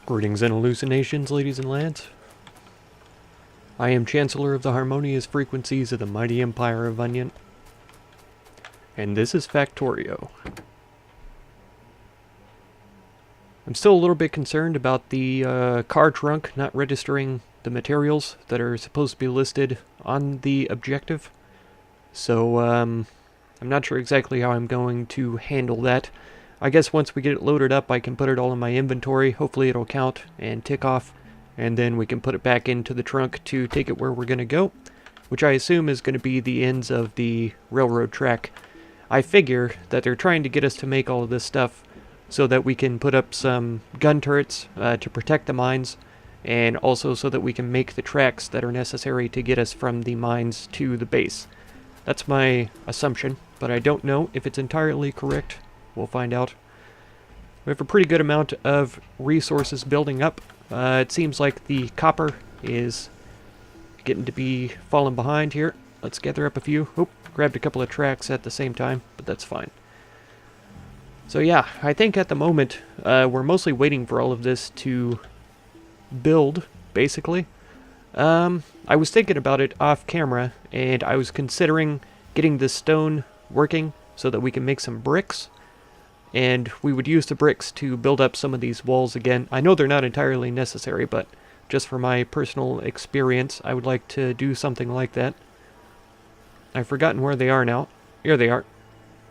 Greetings and hallucinations, ladies and lads. I am Chancellor of the harmonious frequencies of the mighty empire of Onion, and this is Factorio. I'm still a little bit concerned about the car trunk not registering the materials that are supposed to be listed on the objective, so I'm not sure exactly how I'm going to handle that. I guess once we get it loaded up, I can put it all in my inventory. Hopefully it'll count and tick off, and then we can put it back into the trunk to take it where we're going to go, which I assume is going to be the ends of the railroad track. I figure that they're trying to get us to make all of this stuff so that we can put up some gun turrets to protect the mines, and also so that we can make the tracks that are necessary to get us from the mines to the base. That's my assumption, but I don't know if it's entirely correct. We'll find out. We have a pretty good amount of resources building up. It seems like the copper is getting to be falling behind here. Let's gather up a few. Oop, grabbed a couple of tracks at the same time, but that's fine. So yeah, I think at the moment we're mostly waiting for all of this to build, basically. I was thinking about it off camera, and I was considering getting this stone working so that we can make some bricks. And we would use the bricks to build up some of these walls again. I know they're not entirely necessary, but just for my personal experience, I would like to do something like that. I've forgotten where they are now. Here they are.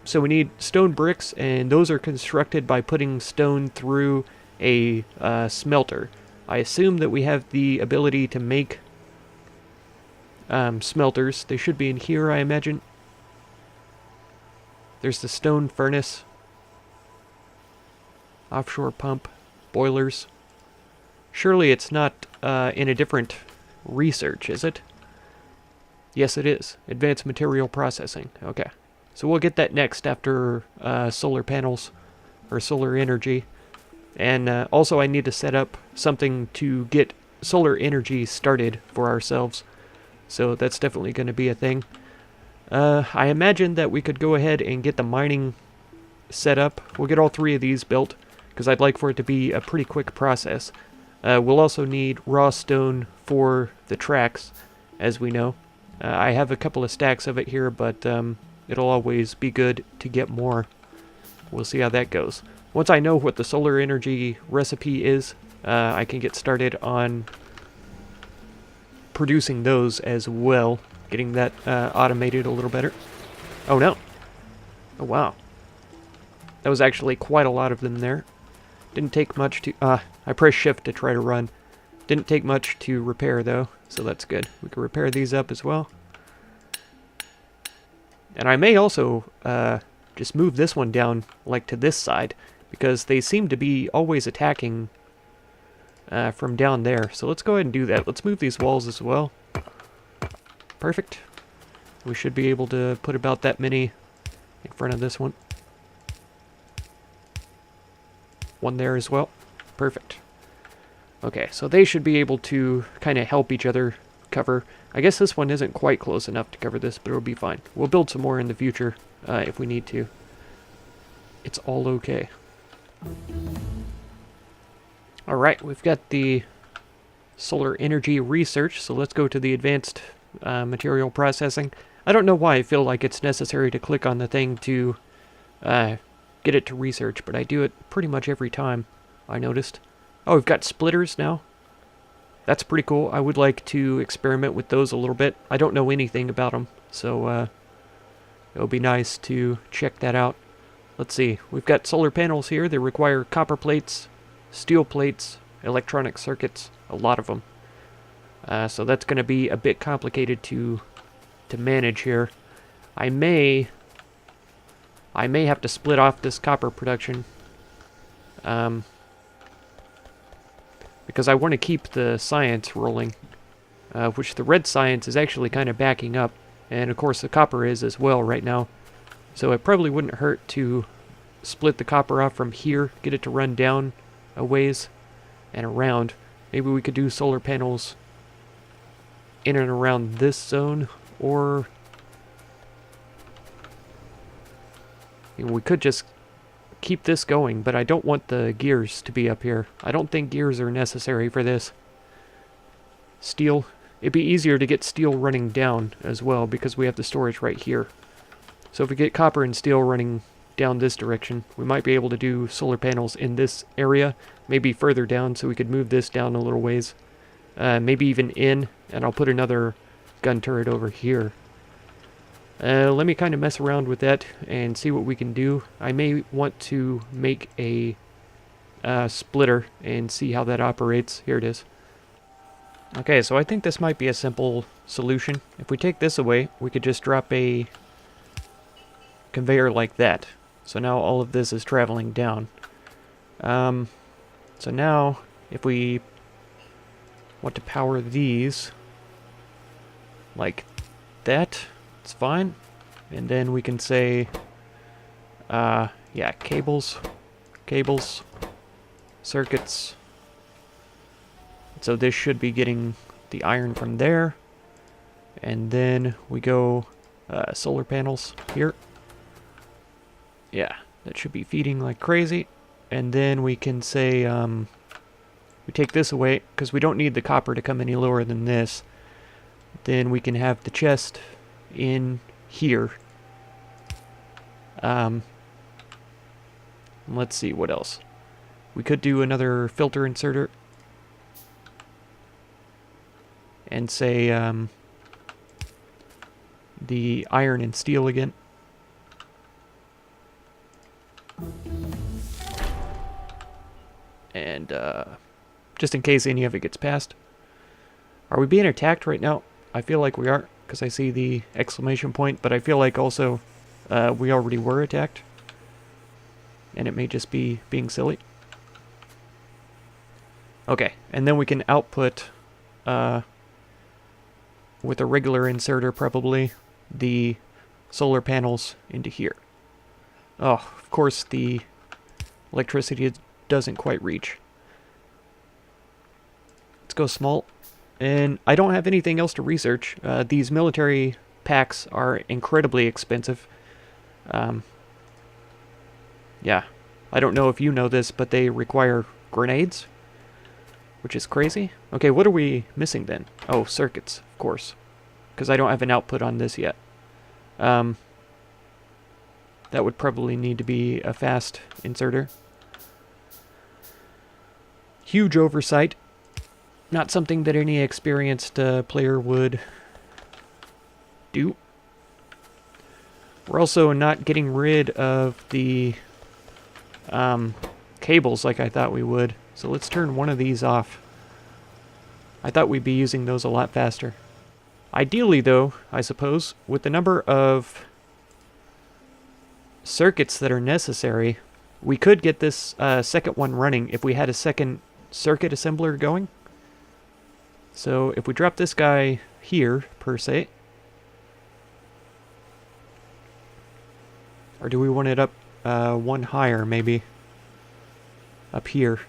So we need stone bricks, and those are constructed by putting stone through a smelter. I assume that we have the ability to make smelters. They should be in here, I imagine. There's the stone furnace. Offshore pump, boilers. Surely it's not in a different research, is it? Yes, it is. Advanced material processing. Okay. So we'll get that next after solar panels, or solar energy. And also I need to set up something to get solar energy started for ourselves. So that's definitely going to be a thing. I imagine that we could go ahead and get the mining set up. We'll get all three of these built, because I'd like for it to be a pretty quick process. We'll also need raw stone for the tracks, as we know. I have a couple of stacks of it here, but it'll always be good to get more. We'll see how that goes. Once I know what the solar energy recipe is, I can get started on producing those as well, getting that automated a little better. Oh no. Oh wow. That was actually quite a lot of them there. Didn't take much to... I pressed shift to try to run. Didn't take much to repair, though, so that's good. We can repair these up as well. And I may also just move this one down, like, to this side, because they seem to be always attacking from down there. So let's go ahead and do that. Let's move these walls as well. Perfect. We should be able to put about that many in front of this one. One there as well. Perfect. Okay, so they should be able to kind of help each other cover. I guess this one isn't quite close enough to cover this, but it'll be fine. We'll build some more in the future if we need to. It's all okay. Alright, we've got the solar energy research, so let's go to the advanced material processing. I don't know why I feel like it's necessary to click on the thing to get it to research, but I do it pretty much every time, I noticed. Oh, we've got splitters now. That's pretty cool. I would like to experiment with those a little bit. I don't know anything about them, so it would be nice to check that out. Let's see. We've got solar panels here. They require copper plates, steel plates, electronic circuits, a lot of them. So that's going to be a bit complicated to manage here. I may have to split off this copper production, because I want to keep the science rolling, which the red science is actually kind of backing up, and of course the copper is as well right now. So it probably wouldn't hurt to split the copper off from here, get it to run down a ways and around. Maybe we could do solar panels in and around this zone, or we could just keep this going, but I don't want the gears to be up here. I don't think gears are necessary for this. Steel. It'd be easier to get steel running down as well because we have the storage right here. So if we get copper and steel running down this direction, we might be able to do solar panels in this area, maybe further down so we could move this down a little ways. Maybe even in, and I'll put another gun turret over here. Let me kind of mess around with that and see what we can do. I may want to make a splitter and see how that operates. Here it is. Okay, so I think this might be a simple solution. If we take this away, we could just drop a conveyor like that. So now all of this is traveling down. So now, if we want to power these like that, it's fine. And then we can say, yeah, cables, circuits. So this should be getting the iron from there. And then we go solar panels here. Yeah, that should be feeding like crazy. And then we can say, we take this away because we don't need the copper to come any lower than this. Then we can have the chest in here. Let's see what else. We could do another filter inserter and say the iron and steel again. And just in case any of it gets past. Are we being attacked right now? I feel like we are, because I see the exclamation point, but I feel like also we already were attacked. And it may just be being silly. Okay, and then we can output, with a regular inserter probably, the solar panels into here. Oh, of course the electricity doesn't quite reach. Let's go small. And I don't have anything else to research. These military packs are incredibly expensive. Yeah, I don't know if you know this, but they require grenades, which is crazy. Okay, what are we missing then? Oh, circuits, of course, because I don't have an output on this yet. That would probably need to be a fast inserter. Huge oversight. Not something that any experienced player would do. We're also not getting rid of the cables like I thought we would. So let's turn one of these off. I thought we'd be using those a lot faster. Ideally, though, I suppose, with the number of circuits that are necessary, we could get this second one running if we had a second circuit assembler going. So if we drop this guy here, per se, or do we want it up one higher, maybe? Up here.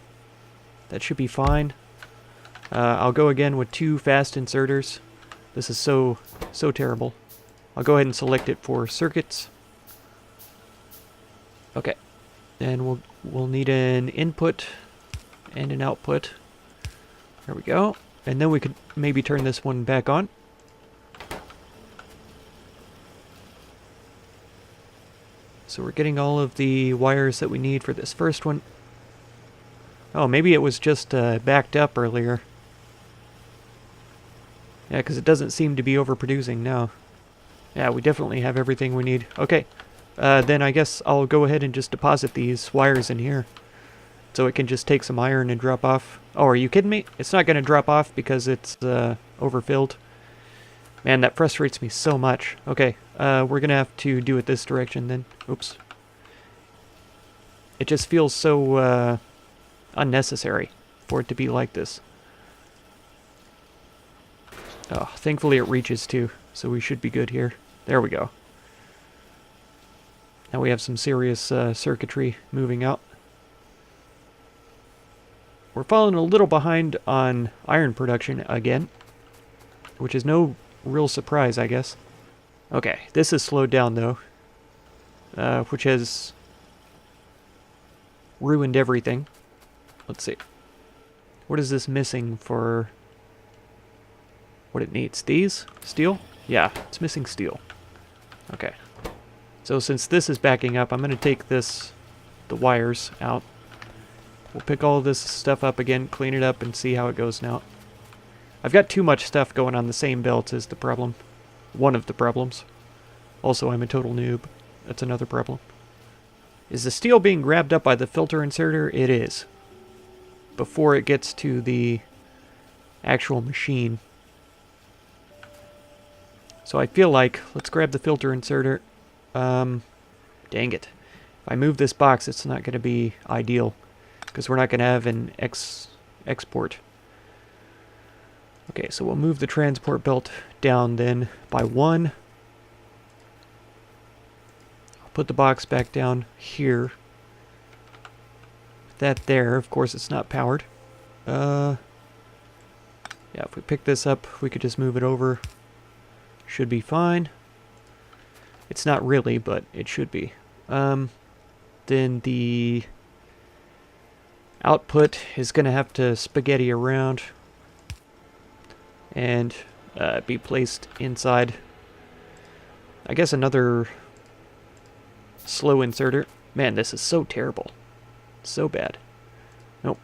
That should be fine. I'll go again with 2 fast inserters. This is so terrible. I'll go ahead and select it for circuits. Okay. And we'll need an input and an output. There we go. And then we could maybe turn this one back on. So we're getting all of the wires that we need for this first one. Oh, maybe it was just backed up earlier. Yeah, because it doesn't seem to be overproducing now. Yeah, we definitely have everything we need. Okay, then I guess I'll go ahead and just deposit these wires in here. So it can just take some iron and drop off. Oh, are you kidding me? It's not going to drop off because it's overfilled. Man, that frustrates me so much. Okay, we're going to have to do it this direction then. Oops. It just feels so unnecessary for it to be like this. Oh, thankfully it reaches too, so we should be good here. There we go. Now we have some serious circuitry moving out. We're falling a little behind on iron production again, which is no real surprise, I guess. Okay, this is slowed down though, which has ruined everything. Let's see. What is this missing for what it needs? These? Steel? Yeah, it's missing steel. Okay. So since this is backing up, I'm going to take the wires out. We'll pick all this stuff up again, clean it up, and see how it goes now. I've got too much stuff going on the same belt is the problem. One of the problems. Also, I'm a total noob. That's another problem. Is the steel being grabbed up by the filter inserter? It is. Before it gets to the actual machine. So I feel like, let's grab the filter inserter. Dang it. If I move this box, it's not going to be ideal. Because we're not going to have an export. Okay, so we'll move the transport belt down then by 1. I'll put the box back down here. That there, of course it's not powered. Yeah, if we pick this up, we could just move it over. Should be fine. It's not really, but it should be. Then the output is going to have to spaghetti around and be placed inside, I guess, another slow inserter. Man, this is so terrible. So bad. Nope.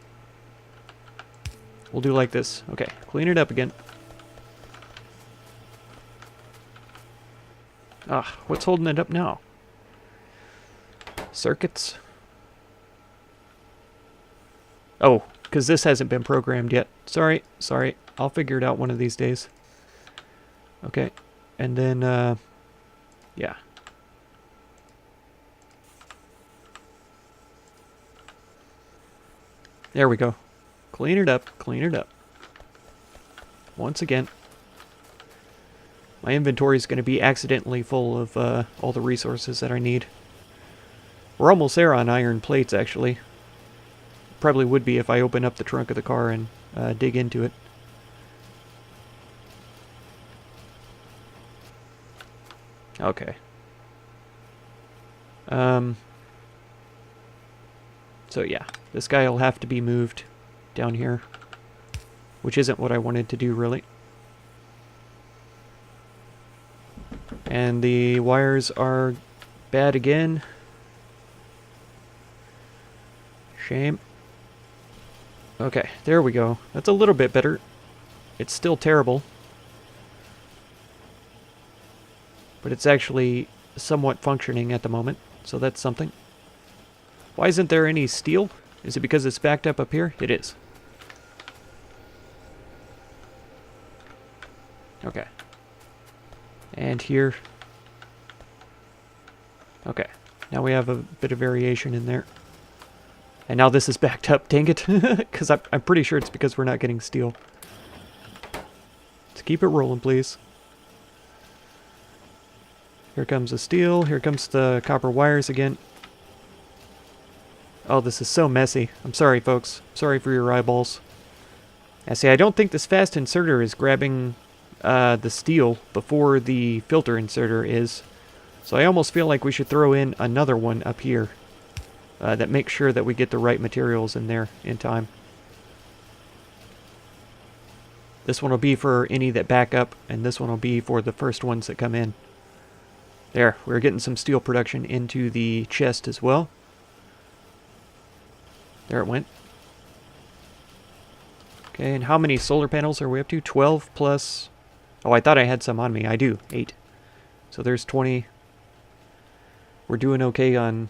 We'll do like this. Okay, clean it up again. Ah, what's holding it up now? Circuits? Oh, because this hasn't been programmed yet. Sorry. I'll figure it out one of these days. Okay, and then, yeah. There we go. Clean it up. Once again. My inventory is going to be accidentally full of all the resources that I need. We're almost there on iron plates, actually. Probably would be if I open up the trunk of the car and dig into it. Okay. So yeah, this guy will have to be moved down here, which isn't what I wanted to do, really. And the wires are bad again. Shame. Okay, there we go. That's a little bit better. It's still terrible. But it's actually somewhat functioning at the moment, so that's something. Why isn't there any steel? Is it because it's backed up here? It is. Okay. And here. Okay. Now we have a bit of variation in there. And now this is backed up, dang it. Because I'm pretty sure it's because we're not getting steel. Let's keep it rolling, please. Here comes the steel. Here comes the copper wires again. Oh, this is so messy. I'm sorry, folks. Sorry for your eyeballs. I see, I don't think this fast inserter is grabbing the steel before the filter inserter is. So I almost feel like we should throw in another one up here that makes sure that we get the right materials in there in time. This one will be for any that back up, and this one will be for the first ones that come in. There, we're getting some steel production into the chest as well. There it went. Okay, and how many solar panels are we up to? 12 plus... Oh, I thought I had some on me. I do. 8. So there's 20. We're doing okay on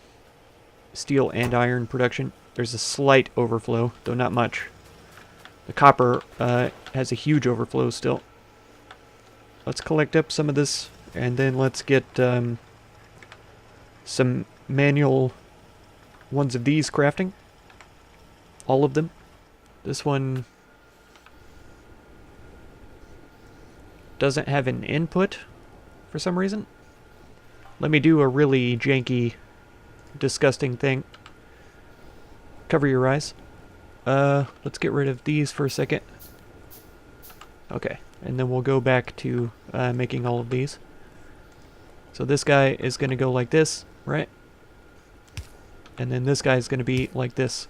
steel and iron production. There's a slight overflow, though not much. The copper has a huge overflow still. Let's collect up some of this, and then let's get some manual ones of these crafting. All of them. This one doesn't have an input for some reason. Let me do a really janky, disgusting thing. Cover your eyes. Let's get rid of these for a second. Okay, and then we'll go back to making all of these. So this guy is going to go like this, right? and then this guy's going to be like this.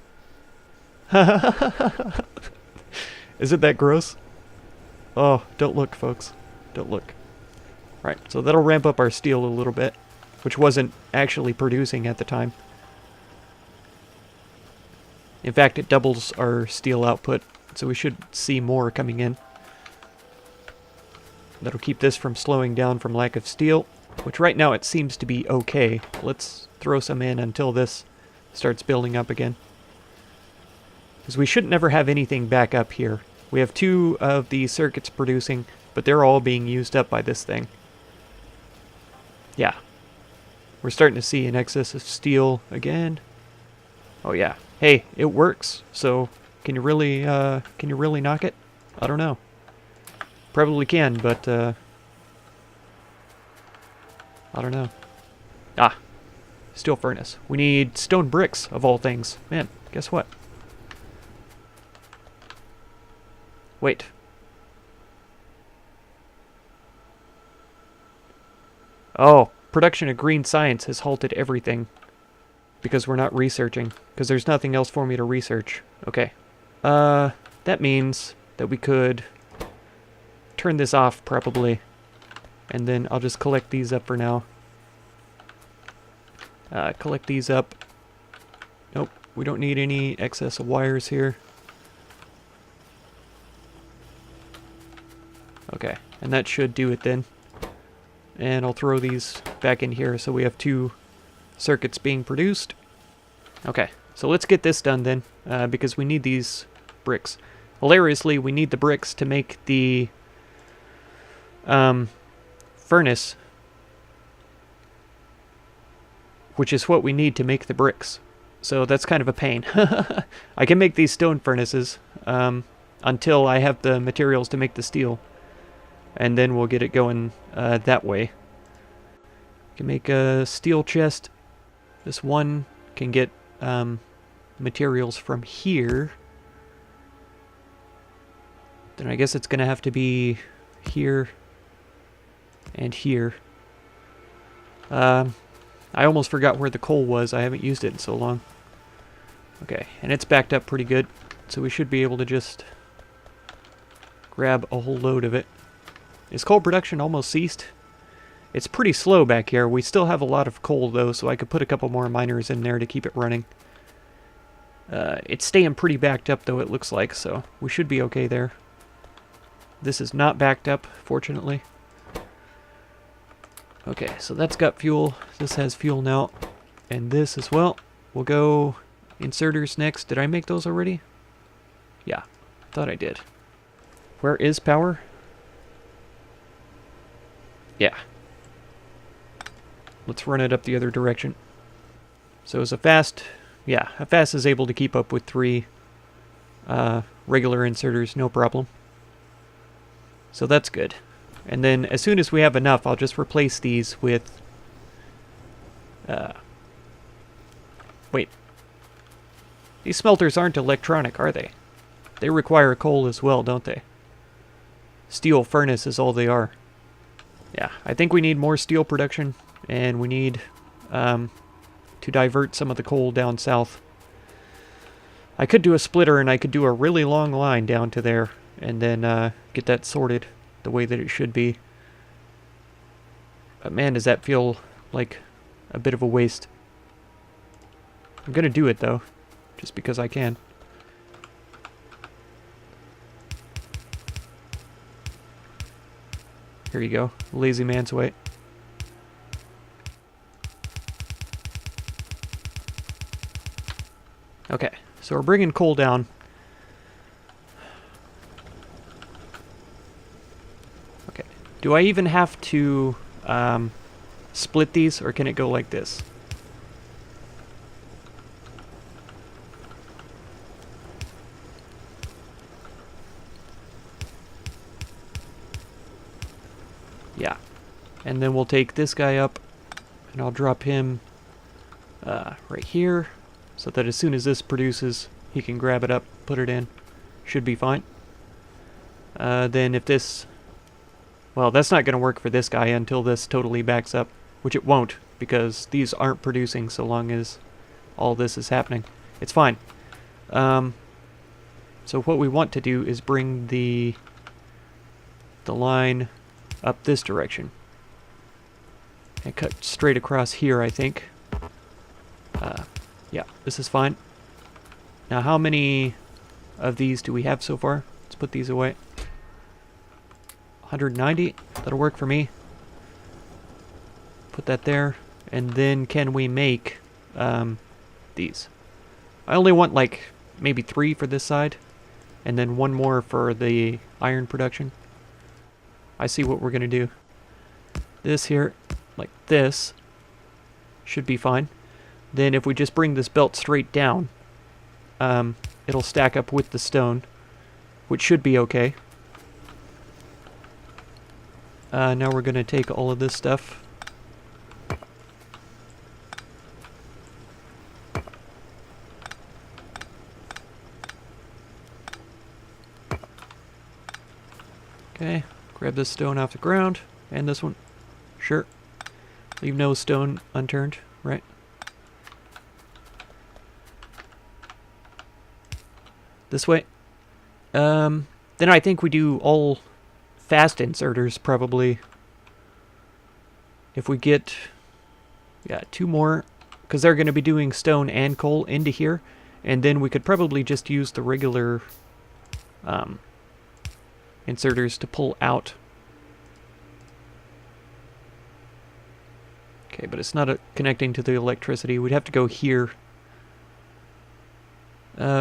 Isn't that gross? Oh, don't look, folks. Don't look. Right, so that'll ramp up our steel a little bit, which wasn't actually producing at the time. In fact, it doubles our steel output, so we should see more coming in. That'll keep this from slowing down from lack of steel, which right now it seems to be okay. Let's throw some in until this starts building up again. Because we should never have anything back up here. We have 2 of the circuits producing, but they're all being used up by this thing. Yeah. We're starting to see an excess of steel again. Oh yeah. Hey, it works. So can you really knock it? I don't know. Probably can, but I don't know. Ah, steel furnace. We need stone bricks of all things. Man, guess what? Wait. Oh, production of green science has halted everything. Because we're not researching. Because there's nothing else for me to research. Okay. That means that we could turn this off, probably. And then I'll just collect these up for now. Collect these up. Nope, we don't need any excess of wires here. Okay, and that should do it then. And I'll throw these back in here so we have 2 circuits being produced. Okay, so let's get this done then, because we need these bricks. Hilariously, we need the bricks to make the furnace, which is what we need to make the bricks. So that's kind of a pain. I can make these stone furnaces until I have the materials to make the steel. And then we'll get it going that way. Can make a steel chest. This one can get materials from here. Then I guess it's going to have to be here and here. I almost forgot where the coal was. I haven't used it in so long. Okay, and it's backed up pretty good. So we should be able to just grab a whole load of it. Is coal production almost ceased? It's pretty slow back here. We still have a lot of coal, though, so I could put a couple more miners in there to keep it running. It's staying pretty backed up, though, it looks like, so we should be okay there. This is not backed up, fortunately. Okay, so that's got fuel. This has fuel now. And this as well. We'll go inserters next. Did I make those already? Yeah, thought I did. Where is power? Yeah. Let's run it up the other direction. So is a fast... Yeah, a fast is able to keep up with 3 regular inserters, no problem. So that's good. And then as soon as we have enough, I'll just replace these with... Wait. These smelters aren't electronic, are they? They require coal as well, don't they? Steel furnace is all they are. Yeah, I think we need more steel production, and we need to divert some of the coal down south. I could do a splitter, and I could do a really long line down to there, and then get that sorted the way that it should be. But man, does that feel like a bit of a waste. I'm gonna do it, though, just because I can. Here you go, lazy man's way. Okay, so we're bringing coal down. Okay, do I even have to split these, or can it go like this? Yeah, and then we'll take this guy up, and I'll drop him right here, so that as soon as this produces, he can grab it up, put it in. Should be fine. Then if this... Well, that's not going to work for this guy until this totally backs up, which it won't, because these aren't producing so long as all this is happening. It's fine. So what we want to do is bring the line up this direction. And cut straight across here, I think. Yeah, this is fine. Now, how many of these do we have so far? Let's put these away. 190. That'll work for me. Put that there. And then can we make these? I only want like maybe 3 for this side. And then 1 more for the iron production. I see what we're going to do. This here, like this, should be fine. Then if we just bring this belt straight down, it'll stack up with the stone, which should be okay. Now we're going to take all of this stuff. Okay, grab this stone off the ground, and this one. Sure. Leave no stone unturned, right? This way. Then I think we do all fast inserters, probably. If we get, yeah, 2 more, because they're going to be doing stone and coal into here, and then we could probably just use the regular inserters to pull out. Okay, but it's not connecting to the electricity. We'd have to go here.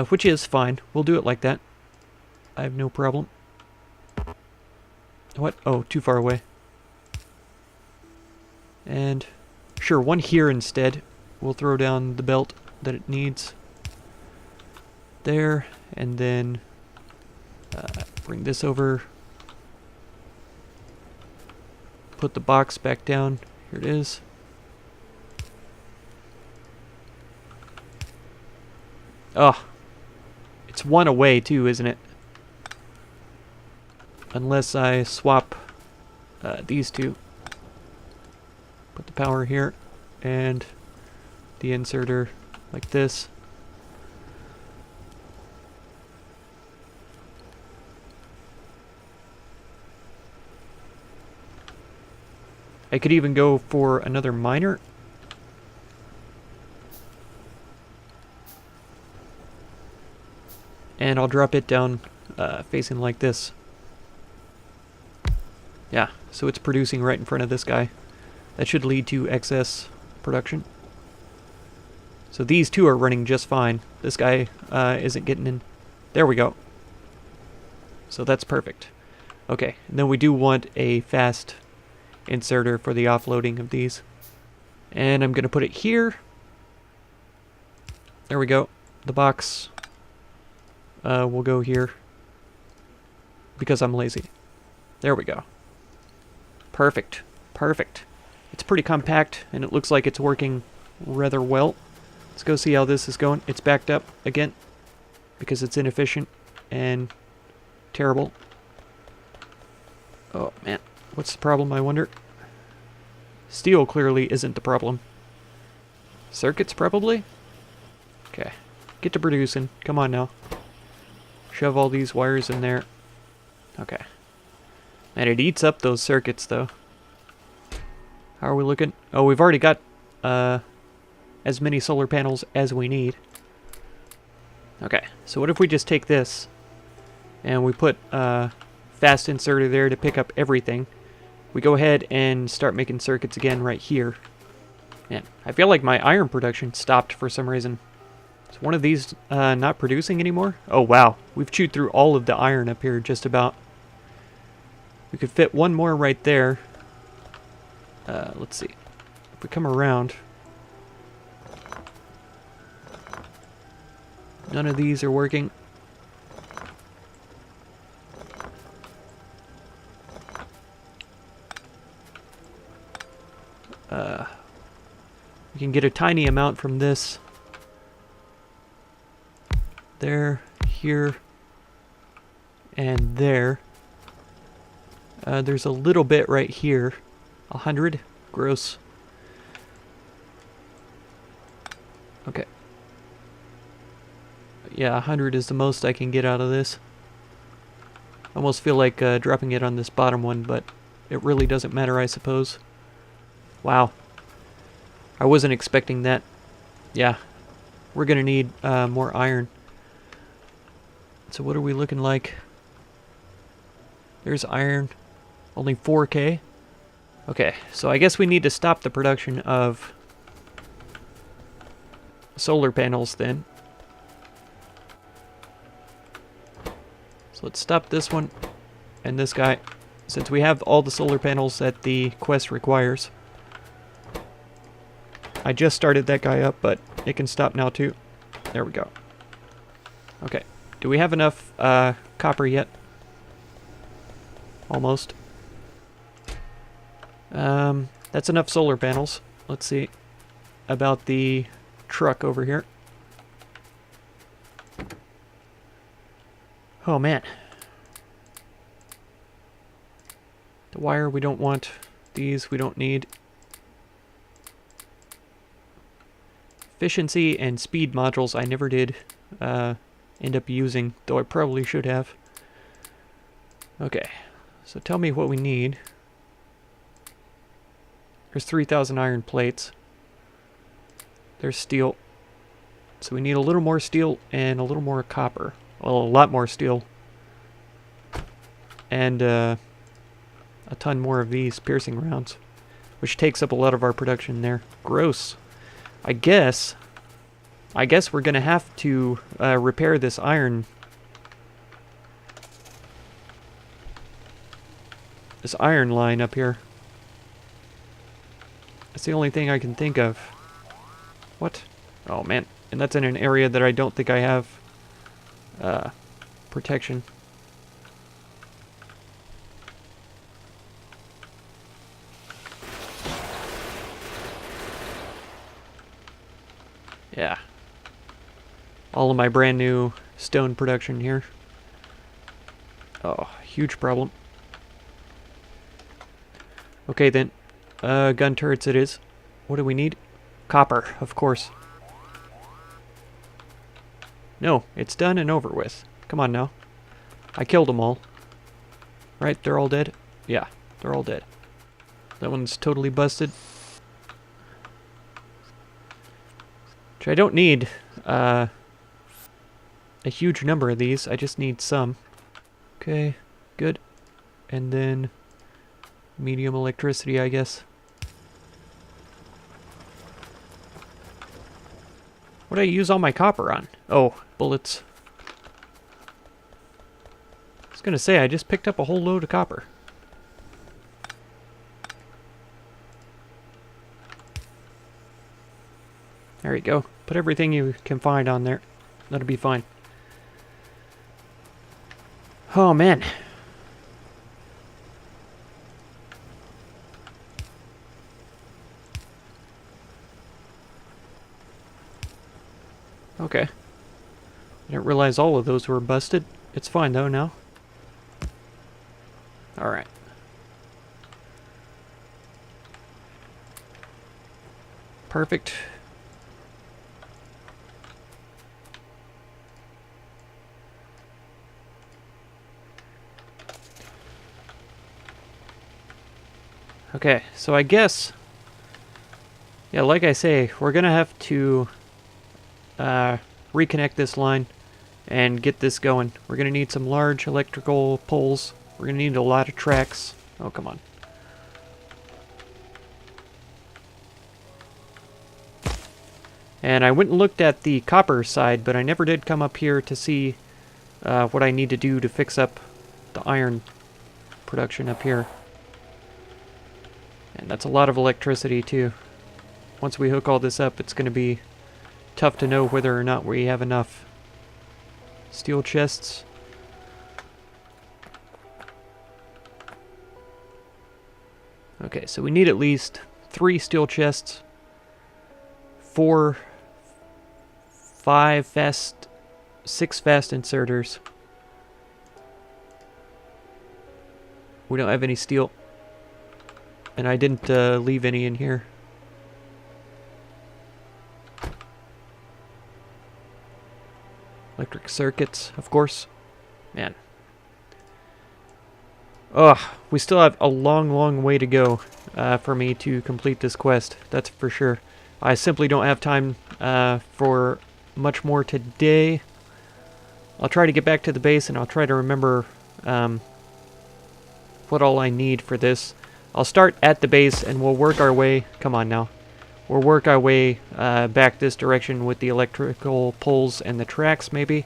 Which is fine. We'll do it like that. I have no problem. What? Oh, too far away. And sure, 1 here instead. We'll throw down the belt that it needs. There, and then bring this over. Put the box back down. Here it is. Oh, it's 1 away too, isn't it? Unless I swap these two. Put the power here and the inserter like this. I could even go for another miner. And I'll drop it down facing like this. Yeah, so it's producing right in front of this guy. That should lead to excess production. So these two are running just fine. This guy isn't getting in. There we go. So that's perfect. Okay, and then we do want a fast inserter for the offloading of these. And I'm going to put it here. There we go. The box will go here. Because I'm lazy. There we go. Perfect. Perfect. It's pretty compact, and it looks like it's working rather well. Let's go see how this is going. It's backed up again because it's inefficient and terrible. Oh, man. What's the problem, I wonder? Steel clearly isn't the problem. Circuits, probably? Okay. Get to producing. Come on now. Shove all these wires in there. Okay. And it eats up those circuits, though. How are we looking? Oh, we've already got as many solar panels as we need. Okay, so what if we just take this and we put fast inserter there to pick up everything. We go ahead and start making circuits again right here. Man, I feel like my iron production stopped for some reason. Is one of these not producing anymore? Oh, wow. We've chewed through all of the iron up here just about. We could fit one more right there. Let's see. If we come around. None of these are working. We can get a tiny amount from this. There, here, and there. There's a little bit right here. 100. Gross. Okay. Yeah, 100 is the most I can get out of this. I almost feel like dropping it on this bottom one, but it really doesn't matter, I suppose. Wow. I wasn't expecting that. Yeah. We're gonna need more iron. So what are we looking like? There's iron. Only 4K. Okay, so I guess we need to stop the production of solar panels then. So let's stop this one and this guy, since we have all the solar panels that the quest requires. I just started that guy up, but it can stop now too. There we go. Okay, do we have enough copper yet? Almost. That's enough solar panels. Let's see about the truck over here. Oh man. The wire, we don't want. These we don't need. Efficiency and speed modules I never did end up using, though I probably should have. Okay, so tell me what we need. There's 3,000 iron plates. There's steel. So we need a little more steel and a little more copper. Well, a lot more steel. And a ton more of these piercing rounds, which takes up a lot of our production there. Gross. I guess we're gonna have to repair this iron line up here. That's the only thing I can think of. What? Oh man, and that's in an area that I don't think I have protection. Yeah. All of my brand new stone production here. Oh, huge problem. Okay then. Gun turrets it is. What do we need? Copper, of course. No, it's done and over with. Come on now. I killed them all. Right, they're all dead? Yeah, they're all dead. That one's totally busted. Which I don't need a huge number of these. I just need some. Okay, good. And then medium electricity, I guess. What do I use all my copper on? Oh, bullets. I was gonna say, I just picked up a whole load of copper. There you go. Put everything you can find on there. That'll be fine. Oh, man. Okay. I didn't realize all of those were busted. It's fine though now. Alright. Perfect. Okay, so I guess, yeah, like I say, we're gonna have to reconnect this line and get this going. We're gonna need some large electrical poles. We're gonna need a lot of tracks. Oh, come on. And I went and looked at the copper side, but I never did come up here to see what I need to do to fix up the iron production up here. And that's a lot of electricity too. Once we hook all this up, it's going to be tough to know whether or not we have enough. Steel chests. Okay, so we need at least 3 steel chests. 6 fast inserters. We don't have any steel. And I didn't leave any in here. Electric circuits, of course. Man. Ugh, we still have a long, long way to go for me to complete this quest. That's for sure. I simply don't have time for much more today. I'll try to get back to the base and I'll try to remember what all I need for this. I'll start at the base and we'll work our way, come on now, we'll work our way back this direction with the electrical poles and the tracks maybe.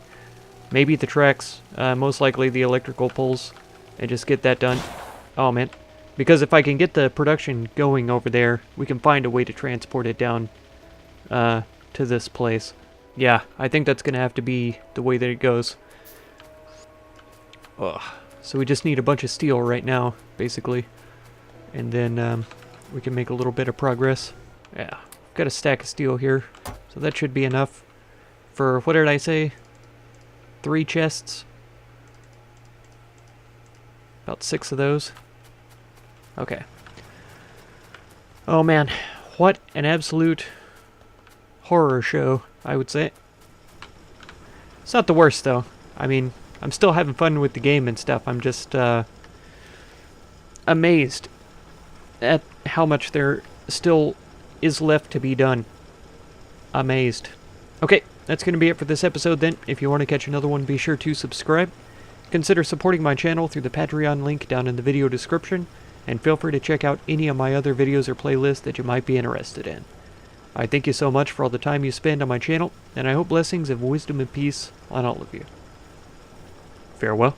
Maybe the tracks, most likely the electrical poles, and just get that done. Oh man, because if I can get the production going over there, we can find a way to transport it down to this place. Yeah, I think that's going to have to be the way that it goes. Ugh. So we just need a bunch of steel right now, basically. And then we can make a little bit of progress. Yeah, got a stack of steel here. So that should be enough for, what did I say? 3 chests? About 6 of those. Okay. Oh man, what an absolute horror show, I would say. It's not the worst though. I mean, I'm still having fun with the game and stuff. I'm just amazed at how much there still is left to be done. Amazed. Okay, that's going to be it for this episode then. If you want to catch another one, be sure to subscribe. Consider supporting my channel through the Patreon link down in the video description, and feel free to check out any of my other videos or playlists that you might be interested in. I thank you so much for all the time you spend on my channel, and I hope blessings of wisdom and peace on all of you. Farewell.